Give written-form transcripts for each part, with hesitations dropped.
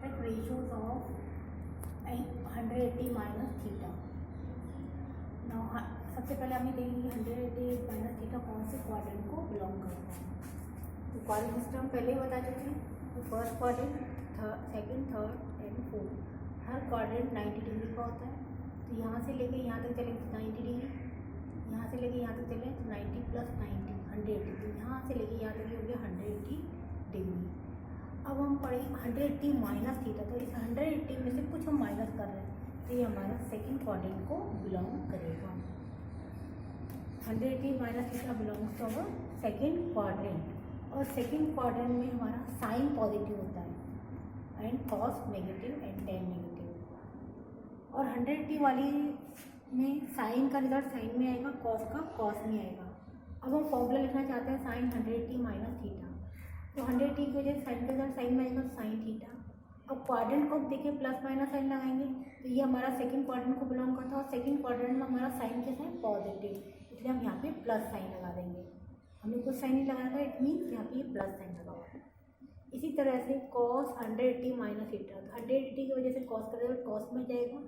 trigonometric ratios of 180 minus theta. Now सबसे पहले हमें देखेंगे 180 माइनस थीटा कौन से क्वाड्रेंट को बिलोंग करता है. तो क्वाड्रेंट सिस्टम पहले ही बता चुके हैं. तो first quadrant, second, third and fourth, her quadrant 90 degree का होता है. तो यहाँ से लेके यहाँ तक चले 90 डिग्री, यहाँ से लेके यहाँ तक चले 90 प्लस 90 180. तो यहाँ से लेके यहाँ तक हो गया 180 डिग्री. अब हम पढ़ेंगे 180 माइनस थीटा. तो इस 180 में से कुछ हम माइनस कर रहे हैं, तो ये हमारा सेकंड क्वाड्रेंट को बिलोंग करेगा. 180 minus theta belongs to our second quadrant. और सेकंड क्वाड्रेंट में हमारा साइन पॉजिटिव होता है and cos negative and tan negative. और 180 वाली में साइन का रिजल्ट साइन में आएगा, कॉस का कॉस में आएगा. अब हम फॉर्मूला लिखना चाहते हैं साइन 180 माइनस थीटा. तो 180 की वजह से साइन का रिजल्ट साइन में आएगा, साइन थीटा. अब क्वाड्रेंट को देखिए प्लस माइनस साइन लगाएंगे, तो ये हमारा सेकंड क्वाड्रेंट को बिलोंग करता है. और सेकंड क्वाड्रेंट में हमारा साइन कैसा है, पॉजिटिव, इसलिए हम यहाँ पे प्लस साइन लगा देंगे. हमें कुछ साइन नहीं लगाना था, इट मीन्स यहाँ पे प्लस साइन लगा हुआ है. इसी तरह से कॉस 180 माइनस थीटा, 180 की वजह से कॉस का रिजल्ट कॉस में जाएगा.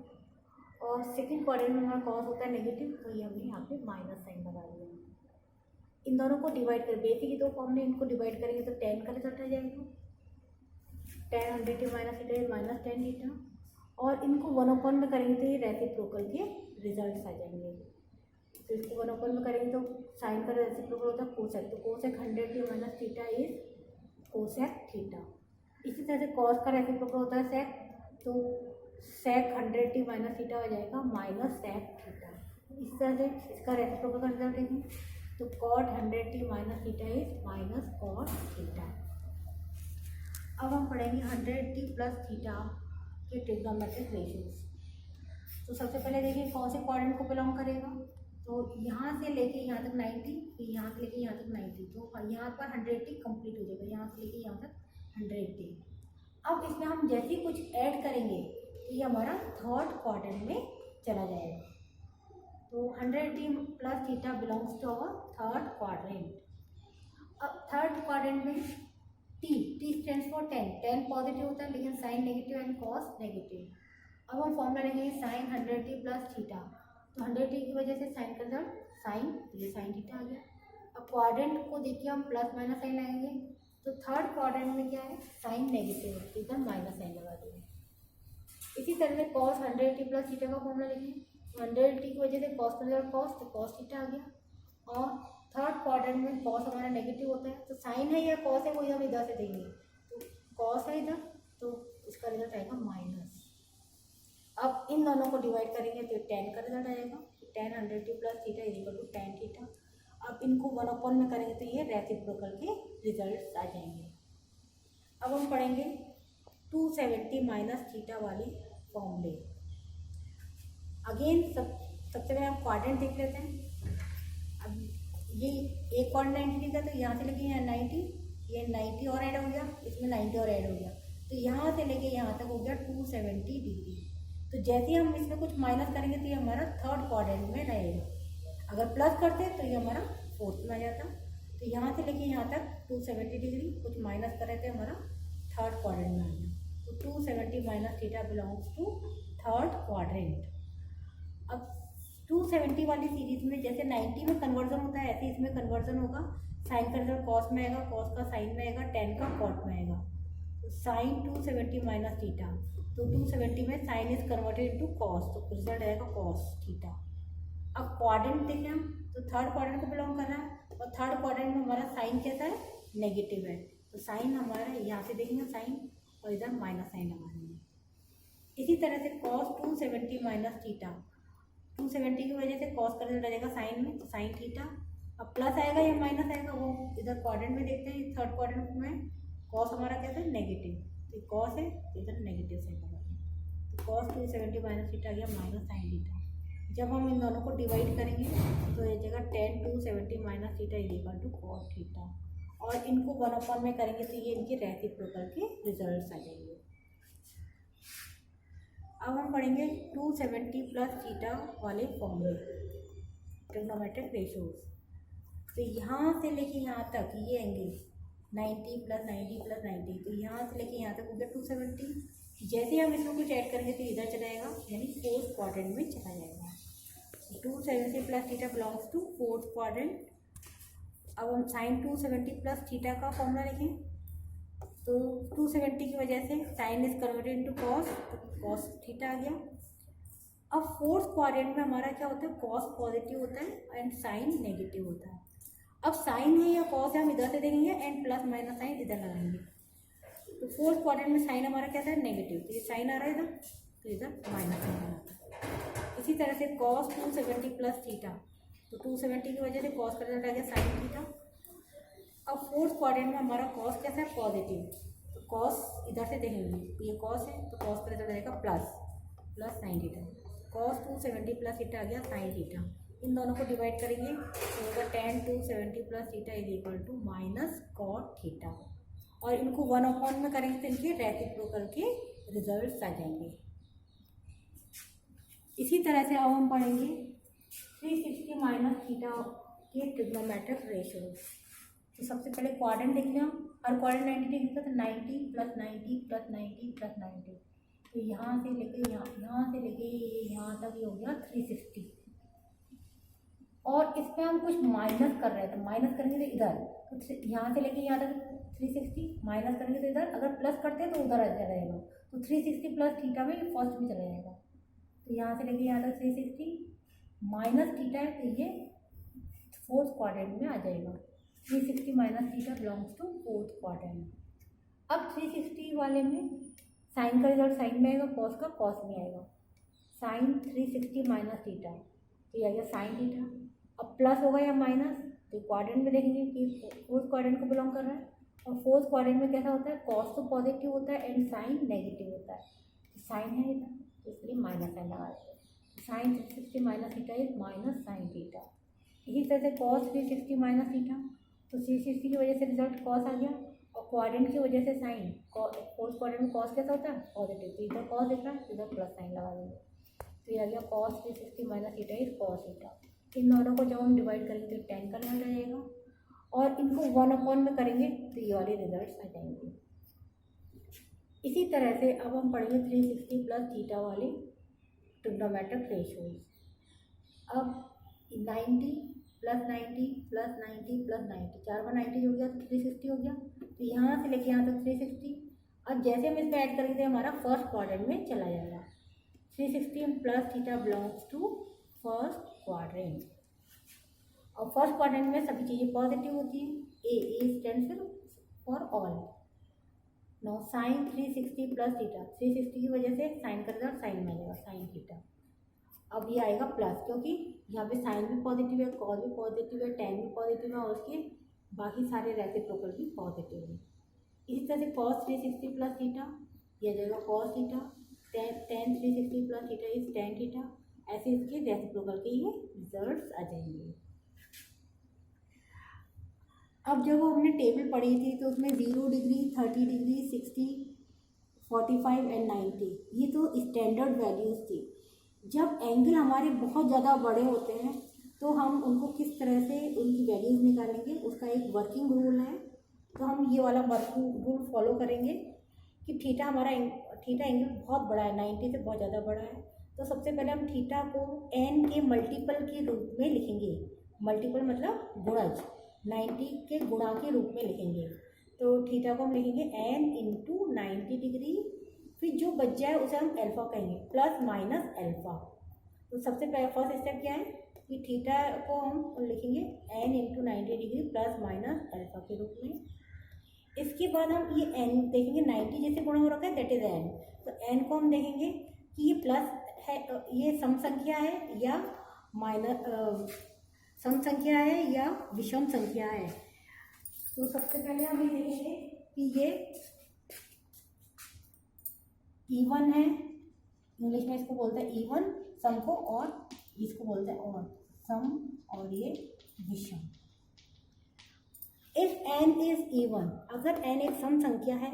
और सेकंड क्वाड्रेंट में हमारा कॉस होता है नेगेटिव, तो ये हमने यहाँ पे माइनस साइन लगा दिया. इन दोनों को डिवाइड कर, बेसिक की दो फॉर्म में इनको डिवाइड करेंगे तो 10 का रिजल्ट आ जाएगा. 10 180 माइनस थीटा माइनस 10 थीटा. और इनको 1/, में करेंगे तो ये रेसिप्रोकल के रिजल्ट्स आ जाएंगे. तो इसको 1/, में करेंगे तो साइन का रेसिप्रोकल होता है कोसेक. तो cosec 180 minus theta is cosec theta. इसी तरह से कॉस का रेसिप्रोकल होता है सेक, तो सेक 180 माइनस थीटा हो जाएगा माइनस सेक थीटा. इस तरह से इसका रेसिप्रोकल का रिजल्ट देंगे तो cot 180 minus theta is minus cot theta. अब हम पढ़ेंगे 180 प्लस थीटा के ट्रिग्नोमेट्रिक रेशियोज. तो सबसे पहले देखिए कौन से क्वाड्रेंट को बिलोंग करेगा. तो यहाँ से लेके यहाँ तक 90, फिर यहाँ से लेके यहाँ तक 90. तो यहाँ पर 180 कंप्लीट हो जाएगा, यहाँ से लेके यहाँ तक 180. अब इसमें हम जैसे ही कुछ ऐड करेंगे तो ये हमारा थर्ड क्वाड्रेंट में चला जाएगा. तो 180 plus theta belongs to our third quadrant. अब थर्ड क्वाड्रेंट में टी स्टैंड्स फॉर 10 पॉजिटिव होता है लेकिन sine negative and cos negative. अब हम फॉर्मूला लेंगे साइन 180 प्लस थीटा. तो 180 की वजह से साइन का रिजल्ट साइन, ये साइन थीटा आ गया. अब क्वाड्रेंट को देखिए हम प्लस माइनस साइन लगाएंगे, तो थर्ड क्वाड्रेंट में क्या है, साइन नेगेटिव है, इधर माइनस साइन लगा देंगे. इसी तरह से कॉस 180 प्लस थीटा का फॉर्मूला लेंगे. 180 की वजह से कॉस का रिजल्ट कॉस, तो कॉस थीटा आ गया. और थर्ड क्वाड्रेंट में कॉस हमारा नेगेटिव होता है, तो साइन है या कॉस है वही हम इधर से देंगे. तो कॉस है इधर, तो इसका रिजल्ट आएगा माइनस. अब इन दोनों को डिवाइड करेंगे तो 10 का रिजल्ट आएगा. 10 180 plus theta is equal to 10 theta. अब इनको 1/, में करेंगे तो ये रेसिप्रोकल के रिजल्ट्स आ जाएंगे. अब हम पढ़ेंगे 270 माइनस थीटा वाली फॉर्मूले. अगेन सबसे पहले हम क्वाड्रेंट देख लेते हैं. अब ये एक क्वाड्रेंट 90 डिग्री का, तो यहाँ से लेके यहाँ 90, ये 90 और ऐड हो गया, इसमें 90 और ऐड हो गया, तो यहाँ से लेके यहाँ तक हो गया 270 डिग्री. तो जैसे ही हम इसमें कुछ माइनस करेंगे तो ये हमारा थर्ड क्वाड्रेंट में रहेगा. अगर प्लस करते तो ये हमारा फोर्थ में आ जाता. तो यहाँ से लेके यहाँ तक 270 डिग्री, कुछ माइनस करे तो हमारा थर्ड क्वाड्रेंट में आ गया. तो 270 minus theta belongs to third quadrant. अब 270 वाली सीरीज में जैसे 90 में कन्वर्जन होता है, ऐसे इसमें कन्वर्जन होगा. साइन का रिजल्ट कॉस में आएगा, कॉस का साइन में आएगा, 10 का कॉट में आएगा. तो साइन 270 माइनस थीटा, तो 270 में sine is converted into cos, तो रिजल्ट आएगा कॉस थीटा. अब क्वाड्रेंट देखें हम, तो थर्ड क्वाड्रेंट को बिलोंग कर रहा है, और थर्ड क्वाड्रेंट में हमारा साइन कैसा है, नेगेटिव है. तो साइन हमारा यहाँ से देखेंगे साइन, और इधर माइनस साइन लगा देंगे. इसी तरह से कॉस 270 माइनस थीटा, 270 की वजह से कॉस का रिजल्ट आ जाएगा साइन में, तो साइन थीटा. अब प्लस आएगा या माइनस आएगा वो इधर क्वाड्रेंट में देखते हैं. थर्ड क्वाड्रेंट में कॉस हमारा कैसा है, नेगेटिव, तो कॉस है, तो इधर नेगेटिव साइन लगा देंगे. तो कॉस 270 माइनस थीटा आ गया माइनस साइन थीटा. जब हम इन दोनों को डिवाइड करेंगे तो ये जगह 10 270 minus theta is equal to cos theta. और इनको 1/, में करेंगे तो ये इनके रेसिप्रोकल के रिजल्ट्स आ जाएंगे. अब हम पढ़ेंगे 270 प्लस थीटा वाले फॉर्मूले, ट्रिग्नोमेट्रिक रेशियोज. तो यहाँ से लेके यहाँ तक ये एंगल 90 प्लस 90 प्लस 90, तो यहाँ से लेके यहाँ तक हो गया 270. जैसे हम इसमें कुछ ऐड करेंगे तो इधर चला जाएगा, यानी फोर्थ क्वाड्रेंट में चला जाएगा। 270 plus theta belongs to fourth quadrant. अब हम साइन 270 प्लस थीटा का फॉर्मूला लिखें, तो 270 की वजह से sine is converted into cos, cos theta आ गया। अब फोर्थ क्वाड्रेंट में हमारा क्या होता है, कॉस पॉजिटिव होता है एंड साइन नेगेटिव होता है। अब साइन है या कॉस है हम इधर से देखेंगे एंड प्लस माइनस साइन इधर लगाएंगे। तो फोर्थ क्वाड्रेंट में साइन हमारा क्या था, नेगेटिव, तो ये साइन आ रहा है इधर, तो इधर माइनस साइन आ रहा है। इसी तरह से कॉस 270 प्लस थीटा, तो 270 की वजह से कॉस का रिजल्ट आ गया साइन थीटा। अब फोर्थ क्वाड्रेंट में हमारा कॉस कैसा है, पॉजिटिव, तो कॉस इधर से देखेंगे, तो ये कॉस है तो कॉस का रिजल्ट आएगा plus sine theta. Cos 270 plus theta आ गया साइन थीटा। इन दोनों को डिवाइड करेंगे तो होगा tan 270 plus theta is equal to minus cot theta. और इनको 1/, में करेंगे तो इनके रेसिप्रोकल के रिजल्ट्स आ जाएंगे। इसी तरह से अब हम पढ़ेंगे 360 माइनस थीटा के ट्रिग्नोमेट्रिक रेशियो। तो सबसे पहले क्वाड्रेंट देख लिया, हर क्वाड्रेंट 90 डिग्री का, तो 90 प्लस 90 प्लस 90 प्लस 90, तो यहाँ से लेके यहाँ से लेके यहाँ तक ये हो गया 360। और इसमें हम कुछ माइनस कर रहे हैं, तो माइनस करेंगे तो इधर, तो यहाँ से लेके यहाँ तक 360, माइनस करेंगे तो इधर, अगर प्लस करते हैं तो उधर आ जाएगा, तो 360 प्लस थीटा में फर्स्ट में चला जाएगा। तो यहाँ से लेके यहाँ तक 360 माइनस थीटा है, तो ये फोर्थ क्वाड्रेंट में आ जाएगा। 360 minus theta belongs to fourth quadrant. अब 360 वाले में साइन का रिजल्ट साइन में आएगा, कॉस का कॉस में आएगा। साइन 360 माइनस थीटा, तो ये आ गया साइन थीटा। अब प्लस होगा या माइनस, तो क्वाड्रेंट में देखेंगे कि फोर्थ क्वाड्रेंट को बिलोंग कर रहा है, और फोर्थ क्वाड्रेंट में कैसा होता है, कॉस तो पॉजिटिव होता है एंड साइन नेगेटिव होता है। तो साइन है इधर, तो इसलिए माइनस साइन लगा देते हैं। Sine 360 minus theta is minus sine theta. इसी तरह से कॉस 360 माइनस थीटा, तो 360 की वजह से रिजल्ट कॉस आ गया, और क्वाड्रेंट की वजह से साइन, फोर्थ क्वाड्रेंट में कॉस कैसा होता है, पॉजिटिव, तो इधर कॉस दिख रहा है, इधर प्लस साइन लगा देंगे, तो ये आ गया cos 360 minus theta is cos theta. इन दोनों को जब हम डिवाइड करेंगे तो tan का रिजल्ट आ जाएगा, और इनको 1/, में करेंगे तो ये वाले रिजल्ट्स आ जाएंगे। इसी तरह से अब हम पढ़ेंगे 360 प्लस थीटा वाले ट्रिग्नोमेट्रिक रेशियोज। अब 90 प्लस 90 प्लस 90 प्लस 90, 4 बार 90 जुड़ गया तो 360 हो गया, तो यहाँ से लेके यहाँ तक 360। अब जैसे हम इसमें ऐड करेंगे हमारा फर्स्ट क्वाड्रेंट में चला जाएगा। 360 plus theta belongs to first quadrant, और फर्स्ट क्वाड्रेंट में सभी चीज़ें पॉजिटिव होती हैं। A stands for all. No sine 360 plus theta, 360 की वजह से साइन का रिजल्ट साइन में आएगा, साइन थीटा। अब ये आएगा प्लस, क्योंकि यहाँ पे साइन भी पॉजिटिव है, कॉस भी पॉजिटिव है, tan भी पॉजिटिव है, और उसके बाकी सारे रेसिप्रोकल भी पॉजिटिव है। इसी तरह से कॉस 360 प्लस थीटा, ये जाएगा cos theta, tan 360 plus theta is tan theta. ऐसे इसके रेसिप्रोकल के ये रिजल्ट्स आ जाएंगे। अब जब हमने टेबल पढ़ी थी तो उसमें 0 डिग्री, 30 डिग्री, 60, 45 एंड 90 ये तो स्टैंडर्ड वैल्यूज़ थी। जब एंगल हमारे बहुत ज़्यादा बड़े होते हैं तो हम उनको किस तरह से उनकी वैल्यूज़ निकालेंगे, उसका एक वर्किंग रूल है। तो हम ये वाला वर्किंग रूल फॉलो करेंगे कि थीटा एंगल बहुत बड़ा है, 90 से बहुत ज़्यादा बड़ा है, तो सबसे पहले हम थीटा को n के मल्टीपल के रूप में लिखेंगे। मल्टीपल मतलब गुणज, 90 के गुणा के रूप में लिखेंगे। तो थीटा को हम लिखेंगे n इंटू 90 डिग्री, फिर जो बच जाए उसे हम अल्फ़ा कहेंगे, प्लस माइनस अल्फ़ा। तो सबसे पहले फर्स्ट स्टेप क्या है कि थीटा को हम लिखेंगे n into 90 degree plus minus alpha के रूप में। इसके बाद हम ये n देखेंगे, 90 जैसे गुणा हो रखा है दैट इज n, तो n को हम देखेंगे कि ये प्लस है, ये सम संख्या है या माइनस सम संख्या है या विषम संख्या है। तो सबसे पहले हम ये देखेंगे कि ये इवन है, इंग्लिश में इसको बोलते हैं इवन सम को, और इसको बोलते हैं और सम, और ये विषम। इफ n इज इवन, अगर n एक सम संख्या है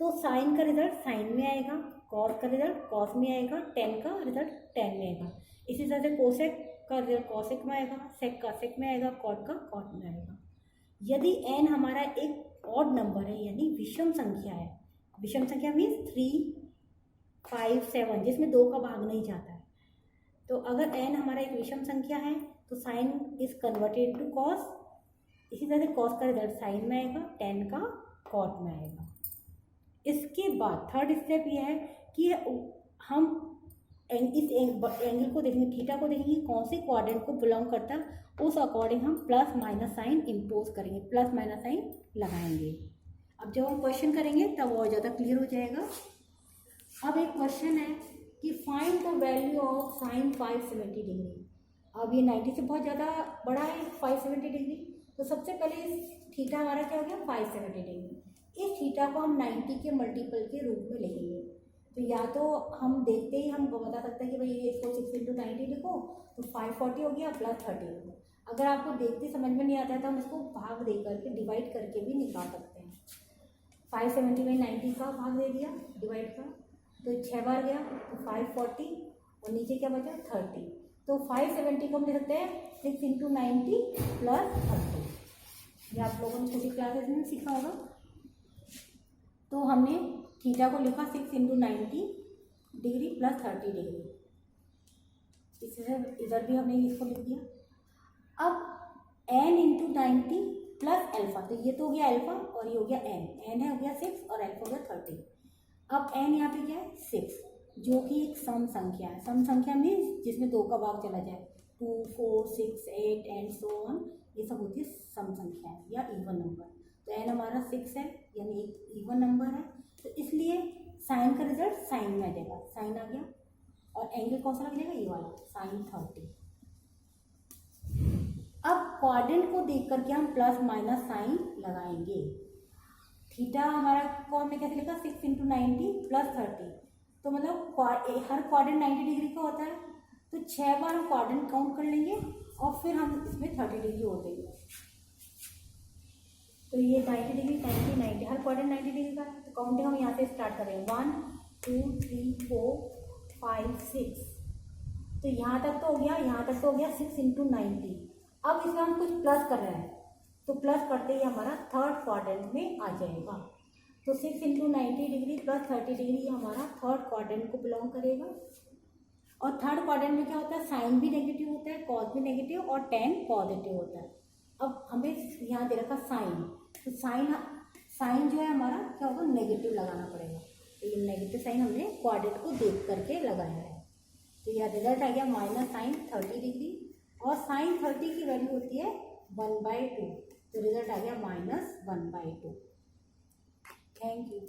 तो साइन का रिजल्ट साइन में आएगा, कॉस का रिजल्ट कॉस में आएगा, tan का रिजल्ट tan में आएगा। इसी तरह से कोसेक का रिजल्ट कोसेक में आएगा, सेक का सेक में आएगा, कॉट का कॉट में आएगा। यदि n हमारा एक ऑड नंबर है यानी विषम संख्या है, विषम संख्या मीन्स 3 5 7 जिसमें 2 का भाग नहीं जाता है। तो अगर n हमारा एक विषम संख्या है तो sine is converted to cos. इसी तरह से कॉस का रिजल्ट साइन में आएगा, टेन का कॉट में आएगा। इसके बाद थर्ड स्टेप ये है कि हम इस एंगल को देखेंगे, थीटा को देखेंगे कौन से क्वाड्रेंट को बिलोंग करता है, उस अकॉर्डिंग हम प्लस माइनस साइन इम्पोज करेंगे, प्लस माइनस साइन लगाएंगे। अब जब हम क्वेश्चन करेंगे तब और ज़्यादा क्लियर हो जाएगा। अब एक क्वेश्चन है कि find the value of sine 570 degree. अब ये 90 से बहुत ज़्यादा बड़ा है 570 डिग्री, तो सबसे पहले इस थीटा हमारा क्या हो गया 570 डिग्री। इस थीटा को हम 90 के मल्टीपल के रूप में लिखेंगे। तो या तो हम देखते ही हम बता सकते हैं कि भाई ये इसको 6 × 90 लिखो तो 540 हो गया प्लस 30 लिखो। अगर आपको देखते समझ में नहीं आता है तो हम इसको भाग दे करके डिवाइड करके भी निकाल सकते हैं। 570 में 90 का भाग दे दिया डिवाइड का, तो 6 बार गया तो 540 और नीचे क्या बचा 30। तो 570 को हम लिख सकते हैं 6 × 90 प्लस 30। ये आप लोगों ने छोटी क्लासेस में सीखा होगा। तो हमने थीटा को लिखा 6 × 90 डिग्री प्लस 30 डिग्री। इससे इधर भी हमने इसको लिख दिया। अब n × 90 प्लस अल्फा, तो ये तो हो गया अल्फा और ये हो गया n है हो गया 6 और अल्फा हो गया 30। अब n यहाँ पे क्या है 6, जो कि एक सम संख्या है। सम संख्या मीन्स जिसमें 2 का भाग चला जाए, 2 4 6 8 एंड सो ऑन, ये सब होती है सम संख्या है या इवन नंबर। तो n हमारा 6 है यानी एक इवन नंबर है, तो इसलिए साइन का रिजल्ट साइन में आ जाएगा, साइन आ गया। और एंगल कौन सा लग जाएगा ये वाला साइन 30। अब क्वाड्रेंट को देख करके हम प्लस माइनस साइन लगाएंगे। थीटा हमारा को हमने कैसे लिखा 6 × 90 प्लस 30, तो मतलब हर क्वाड्रेंट 90 डिग्री का होता है, तो 6 बार हम क्वाड्रेंट काउंट कर लेंगे और फिर हम इसमें 30 डिग्री जोड़ देंगे। तो ये 90 डिग्री 90 90 हर क्वाड्रेंट 90 डिग्री का है। तो काउंटिंग हम यहाँ से स्टार्ट करेंगे 1 2 3 4 5 6। तो यहाँ तक तो हो गया, यहाँ तक तो हो गया 6 × 90। अब इसमें हम कुछ प्लस कर रहे हैं, तो प्लस करते ही हमारा थर्ड क्वाड्रेंट में आ जाएगा। तो 6 × 90 डिग्री प्लस 30 डिग्री हमारा थर्ड क्वाड्रेंट को बिलोंग करेगा। और थर्ड क्वाड्रेंट में क्या होता है, साइन भी नेगेटिव होता है, कॉस भी नेगेटिव और टेन पॉजिटिव होता है। अब हमें यहाँ दे रखा साइन, तो साइन जो है हमारा क्या होगा नेगेटिव लगाना पड़ेगा। तो ये नेगेटिव साइन हमने क्वाड्रेंट को देख करके लगाया है। तो यह रिजल्ट आ गया माइनस साइन 30 डिग्री, और साइन 30 की वैल्यू होती है 1/2, तो रिजल्ट आ गया -1/2। Thank you.